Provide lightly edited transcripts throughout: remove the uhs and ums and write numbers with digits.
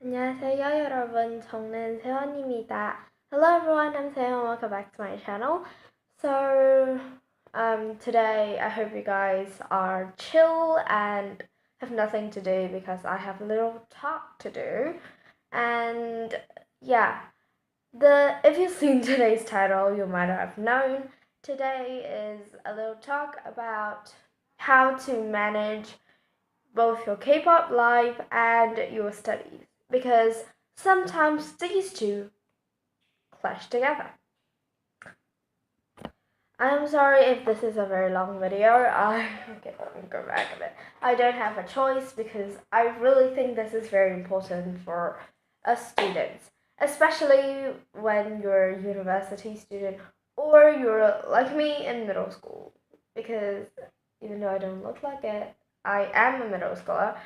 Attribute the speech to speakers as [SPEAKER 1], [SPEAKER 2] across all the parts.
[SPEAKER 1] 안녕하세요 여러분, 저는 세원입니다. Hello everyone, I'm Seon. Welcome back to my channel. So today I hope you guys are chill and have nothing to do because I have a little talk to do. And yeah, if you've seen today's title, you might have known today is a little talk about how to manage both your K-pop life and your studies, because sometimes these two clash together. I'm sorry if this is a very long video. Okay, let me go back a bit. I don't have a choice because I really think this is very important for us students, especially when you're a university student or you're like me in middle school, because even though I don't look like it, I am a middle schooler.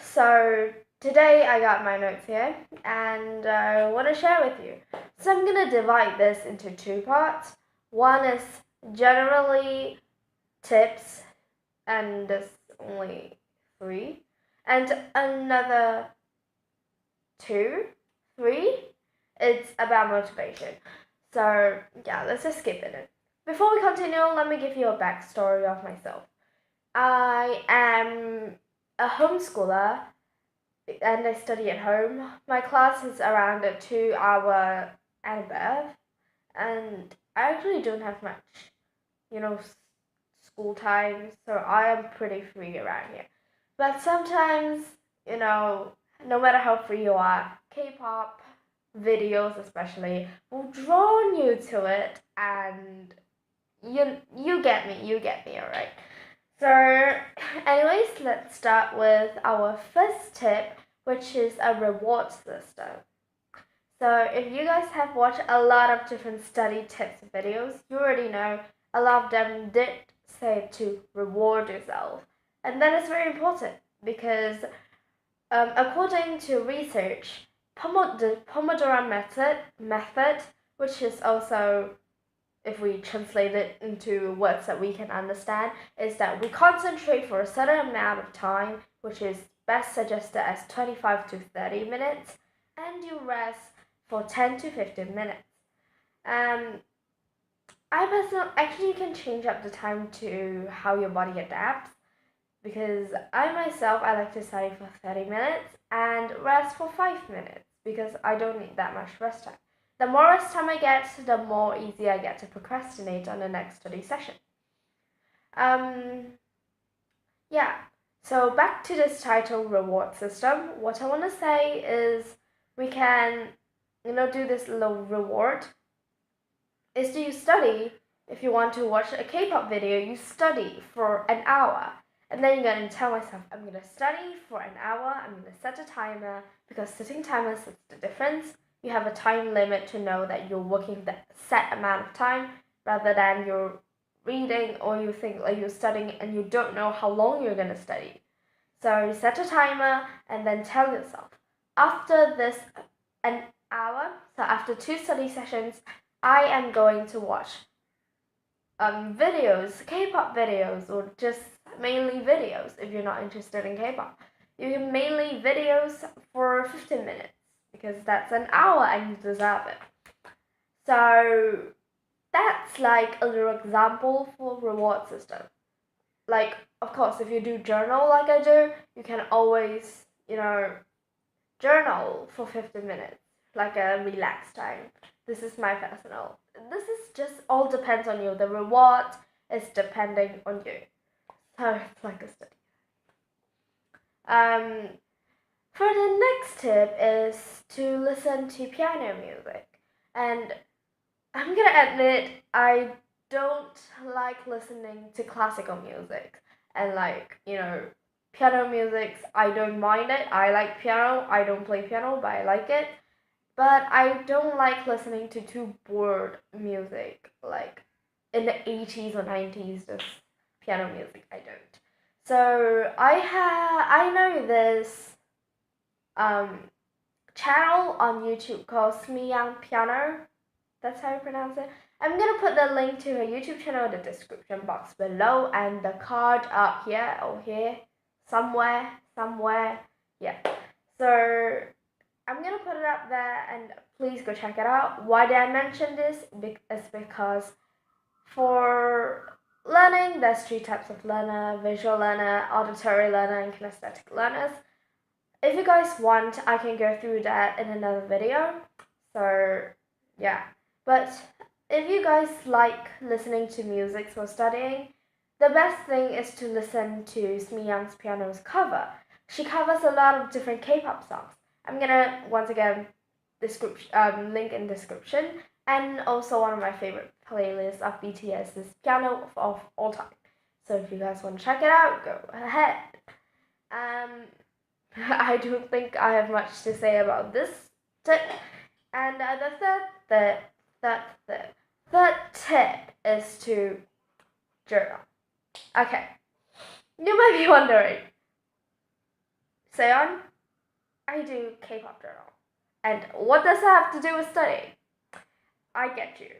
[SPEAKER 1] So today I got my notes here and I want to share with you. So I'm going to divide this into two parts. One is generally tips, and there's only 3. And another 3, it's about motivation. So yeah, let's just skip it. Before we continue, let me give you a backstory of myself. I am a homeschooler and I study at home. My class is around a 2 hour and above, and I actually don't have much, school time, so I am pretty free around here. But sometimes, no matter how free you are, K-pop videos especially will draw you to it, and you get me, alright? So, anyways, let's start with our first tip, which is a reward system. So, if you guys have watched a lot of different study tips videos, you already know a lot of them did say to reward yourself. And that is very important because, according to research, the Pomodoro method, which is also, if we translate it into words that we can understand, is that we concentrate for a certain amount of time, which is best suggested as 25 to 30 minutes, and you rest for 10 to 15 minutes. I personally, actually, you can change up the time to how your body adapts, because I myself, I like to study for 30 minutes and rest for 5 minutes because I don't need that much rest time. The more rest time I get, the more easy I get to procrastinate on the next study session. Yeah, so back to this title, reward system. What I want to say is we can, do this little reward. Is do you study? If you want to watch a K-pop video, you study for an hour. And then you're going to tell myself, I'm going to study for an hour, I'm going to set a timer, because setting timers is the difference. You have a time limit to know that you're working the set amount of time, rather than you're reading or you think like you're studying and you don't know how long you're going to study. So you set a timer and then tell yourself, after this an hour, so after 2 study sessions, I am going to watch videos, K-pop videos, or just mainly videos if you're not interested in K-pop. You can mainly videos for 15 minutes because that's an hour and you deserve it. So that's like a little example for reward system. Like, of course, if you do journal like I do, you can always, journal for 15 minutes, like a relaxed time. This is my personal. This is just all depends on you. The reward is depending on you. So it's like a study. For the next tip is to listen to piano music. And I'm gonna admit I don't like listening to classical music and piano music. I don't mind it. I like piano. I don't play piano, but I like it. But I don't like listening to too bored music, like in the 80s or 90s, just piano music. I don't. So I know this channel on YouTube called Smiyang Piano. That's how you pronounce it. I'm gonna put the link to her YouTube channel in the description box below and the card up here or here somewhere. Yeah. So I'm gonna put it up there and please go check it out. Why did I mention this? It's because for learning, there's three types of learner: visual learner, auditory learner, and kinesthetic learners. If you guys want, I can go through that in another video. So yeah, but if you guys like listening to music for studying, the best thing is to listen to Smiyang's piano's cover. She covers a lot of different K-pop songs. I'm gonna once again link in description, and also one of my favorite playlists of BTS's piano of all time. So if you guys want to check it out, go ahead. I don't think I have much to say about this tip. And third tip is to journal. Okay, you might be wondering, Seon, I do K-pop journal. And what does that have to do with studying? I get you.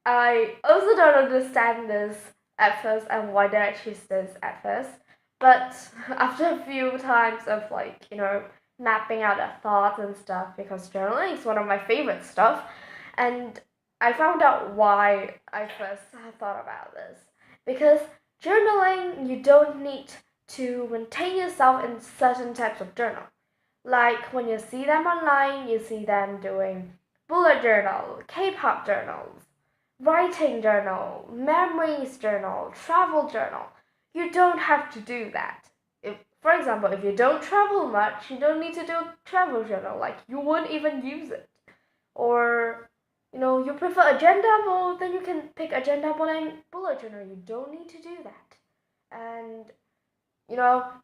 [SPEAKER 1] I also don't understand this at first and why did I choose this at first. But after a few times of mapping out our thoughts and stuff, because journaling is one of my favorite stuff, and I found out why I first thought about this. Because journaling, you don't need to maintain yourself in certain types of journal. Like when you see them online, you see them doing bullet journal, K-pop journals, writing journal, memories journal, travel journal. You don't have to do that. For example, if you don't travel much, you don't need to do a travel journal. Like you won't even use it. Or you prefer agenda board, then you can pick agenda board and bullet journal. You don't need to do that. And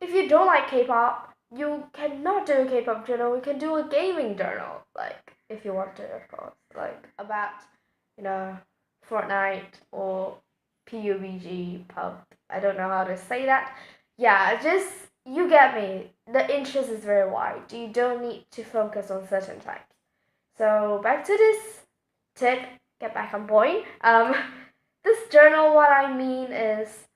[SPEAKER 1] if you don't like K-pop, you cannot do a K-pop journal. You can do a gaming journal, like if you want to, of course, like about Fortnite or PUBG pub. I don't know how to say that. Yeah, just you get me. The interest is very wide. You don't need to focus on certain types. So back to this tip. Get back on point. This journal. What I mean is,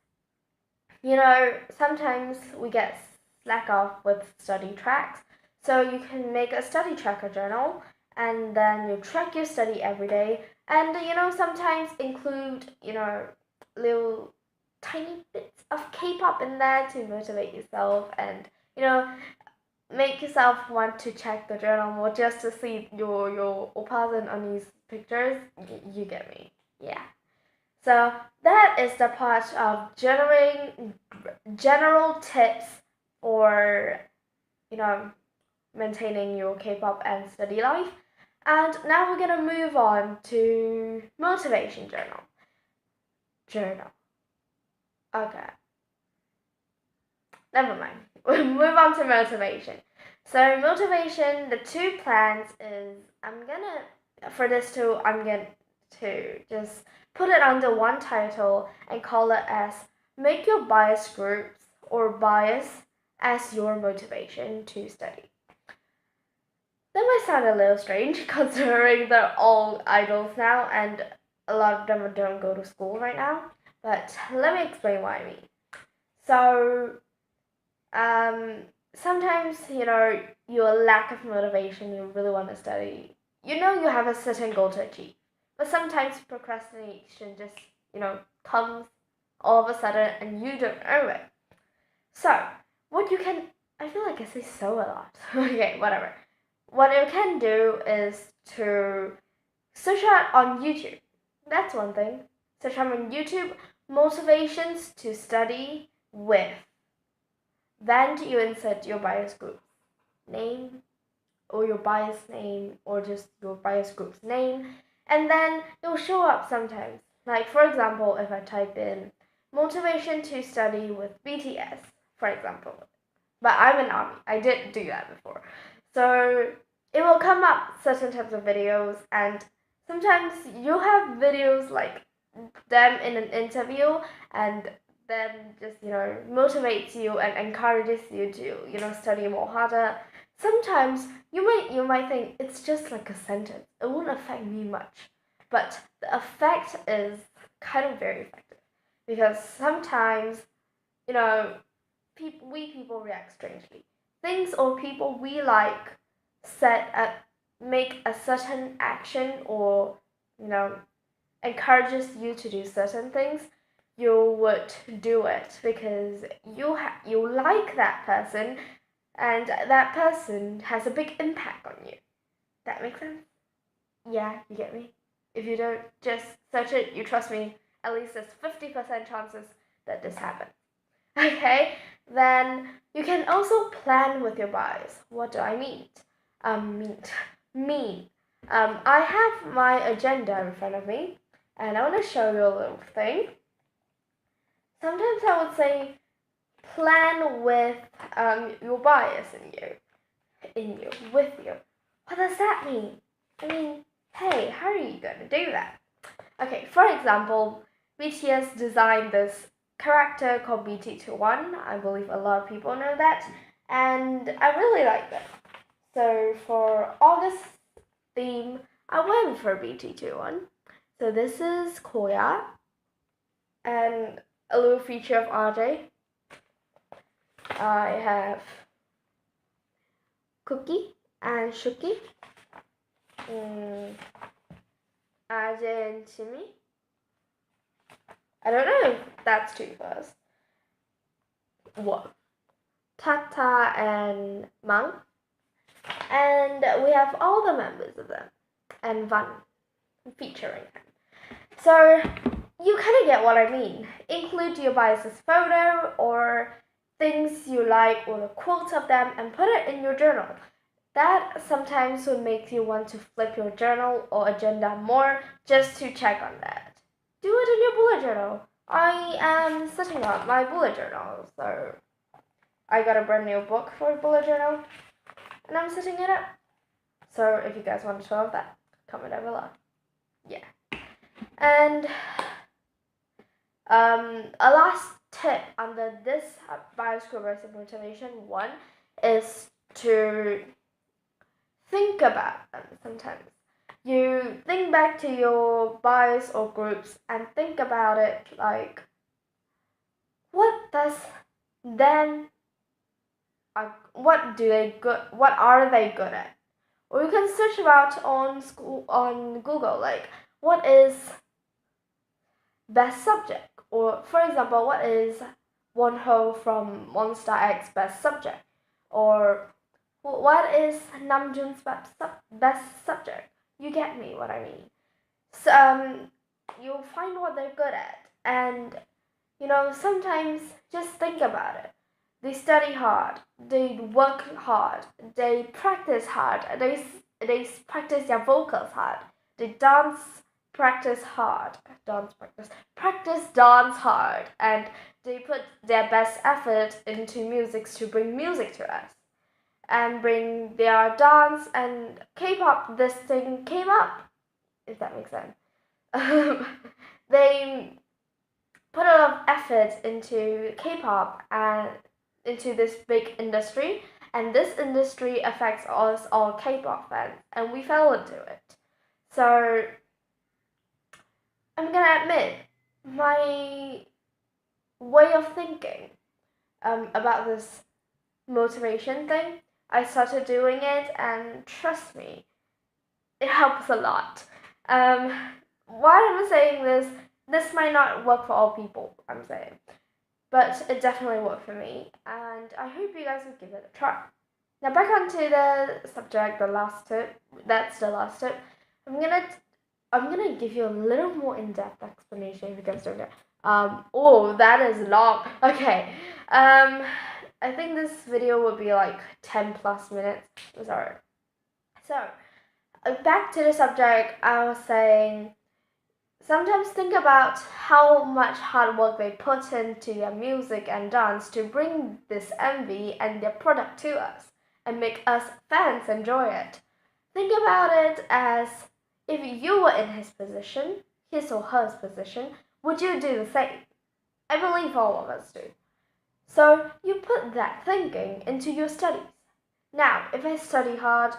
[SPEAKER 1] sometimes we get slack off with study tracks. So you can make a study tracker journal and then you track your study every day. And sometimes include little tiny bits of K-pop in there to motivate yourself and make yourself want to check the journal more just to see your oppas and unnies pictures. You get me, yeah. So that is the part of generating general tips for maintaining your K-pop and study life. And now we're gonna move on to motivation journal. Okay. Never mind. We'll move on to motivation. So motivation, the two plans is I'm going to just put it under one title and call it as make your bias groups or bias as your motivation to study. That might sound a little strange considering they're all idols now and a lot of them don't go to school right now. But let me explain what I mean. So, sometimes, your lack of motivation, you really want to study. You have a certain goal to achieve. But sometimes procrastination just, comes all of a sudden and you don't know it. So, I feel like I say so a lot. Okay, whatever. What you can do is to search out on YouTube. That's one thing. Search out on YouTube motivations to study with. Then you insert your bias group name or your bias name or just your bias group's name, and then it'll show up sometimes. Like for example, if I type in motivation to study with BTS, for example. But I'm an army. I did do that before. So it will come up certain types of videos, and sometimes you'll have videos like them in an interview and then just motivates you and encourages you to study more harder. Sometimes you might think it's just like a sentence, it won't affect me much, but the effect is kind of very effective because sometimes we people react strangely. things or people we like make a certain action, or encourages you to do certain things, you would do it because you like that person, and that person has a big impact on you. That makes sense? Yeah, you get me? If you don't, just search it. You trust me, at least there's 50% chances that this happens. Okay, then you can also plan with your bias. What do I mean? Mean. I have my agenda in front of me, and I want to show you a little thing. Sometimes I would say plan with your bias with you. What does that mean? I mean, hey, how are you gonna do that? Okay, for example, BTS designed this character called BT21. I believe a lot of people know that, and I really like that. So for August theme, I went for BT21. So this is Koya, and a little feature of RJ. I have Cookie and Shuki, RJ and Chimmy. I don't know if that's two first. What? Tata and Mang. And we have all the members of them, and Van featuring them. So you kind of get what I mean. Include your biases photo or things you like or the quotes of them and put it in your journal. That sometimes will make you want to flip your journal or agenda more just to check on that. Do it in your bullet journal. I am setting up my bullet journal, so I got a brand new book for a bullet journal, and I'm setting it up. So if you guys want to show off that, comment down below. Yeah. And a last tip under this bias progressive motivation one is to think about them sometimes. You think back to your bias or groups and think about it like, what does then what are they good at? Or you can search about on Google, like, what is best subject? Or for example, what is Wonho from Monster X best subject? Or what is Namjoon's best subject? You get me what I mean. So you'll find what they're good at, and sometimes just think about it. They study hard, they work hard, they practice hard, they practice their vocals hard, they practice dance hard, and they put their best effort into music to bring music to us and bring their dance and K-pop. This thing came up, if that makes sense. They put a lot of effort into K-pop and into this big industry, and this industry affects us all K-pop fans, and we fell into it. So I'm gonna admit my way of thinking about this motivation thing. I started doing it, and trust me, it helps a lot. Why am I saying this? This might not work for all people, I'm saying, but it definitely worked for me, and I hope you guys will give it a try. Now back onto the subject, the last tip. That's the last tip. I'm gonna give you a little more in-depth explanation if you guys don't get. Oh, that is long. Okay. I think this video will be like 10 plus minutes. I'm sorry. So, back to the subject, I was saying, sometimes think about how much hard work they put into their music and dance to bring this envy and their product to us and make us fans enjoy it. Think about it as if you were in his or her position, would you do the same? I believe all of us do. So you put that thinking into your studies. Now, if I study hard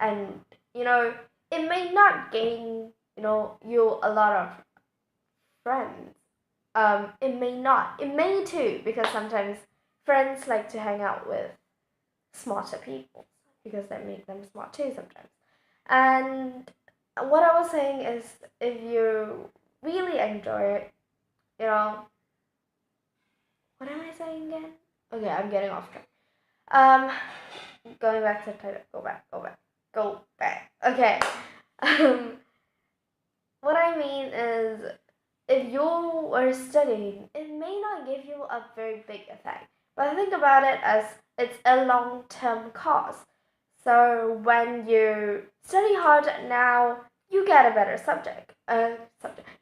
[SPEAKER 1] and, it may not gain, you a lot of friends. It may not. It may too, because sometimes friends like to hang out with smarter people because they make them smart too sometimes. And what I was saying is, if you really enjoy it, you know, what am I saying again? Okay, I'm getting off track. Going back to the title. Go back. Okay. What I mean is, if you were studying, it may not give you a very big effect. But think about it as it's a long-term cost. So when you study hard now, you get a better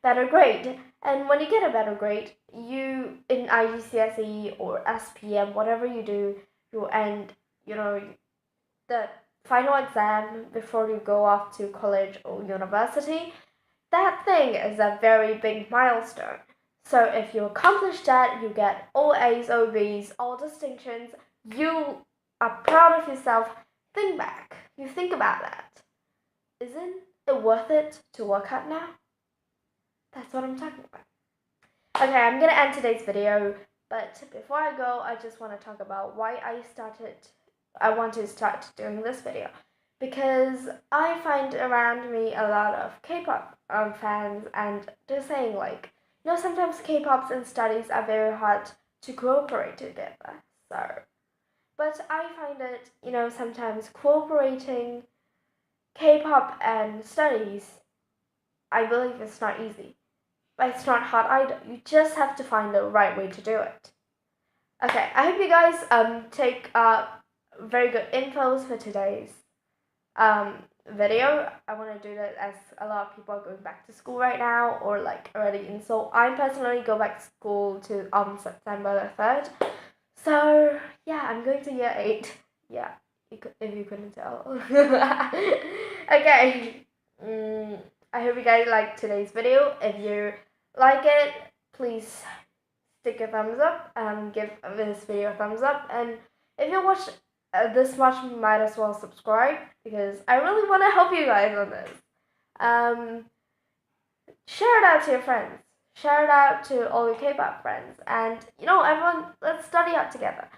[SPEAKER 1] better grade. And when you get a better grade, you in IGCSE or SPM, whatever you do, you end, the final exam before you go off to college or university. That thing is a very big milestone. So if you accomplish that, you get all A's, all B's, all distinctions, you are proud of yourself. Think back. You think about that. Isn't it worth it to work hard now? That's what I'm talking about. Okay, I'm gonna end today's video, but before I go, I just want to talk about why I want to start doing this video. Because I find around me a lot of K-pop fans, and they're saying like, sometimes K-pops and studies are very hard to cooperate together. So, but I find it, sometimes cooperating K-pop and studies, I believe it's not easy. But it's not hard either. You just have to find the right way to do it. Okay, I hope you guys take very good infos for today's video. I want to do that as a lot of people are going back to school right now, or like already in Seoul. I personally go back to school to September the 3rd. So yeah, I'm going to year 8. Yeah, if you couldn't tell. Okay. I hope you guys liked today's video. If you like it, please stick a thumbs up and give this video a thumbs up. And if you watched this much, you might as well subscribe, because I really want to help you guys on this. Share it out to your friends. Share it out to all your K-pop friends. And, everyone, let's study out together.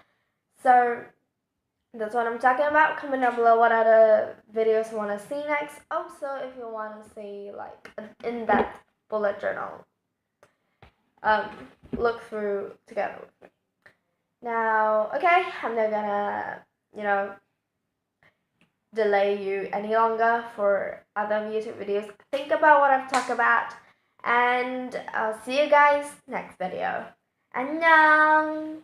[SPEAKER 1] So, that's what I'm talking about. Comment down below what other videos you want to see next. Also, if you want to see, like, an in-depth bullet journal, look through together with me. Now, okay, I'm not gonna, delay you any longer for other YouTube videos. Think about what I've talked about, and I'll see you guys next video. Annyeong!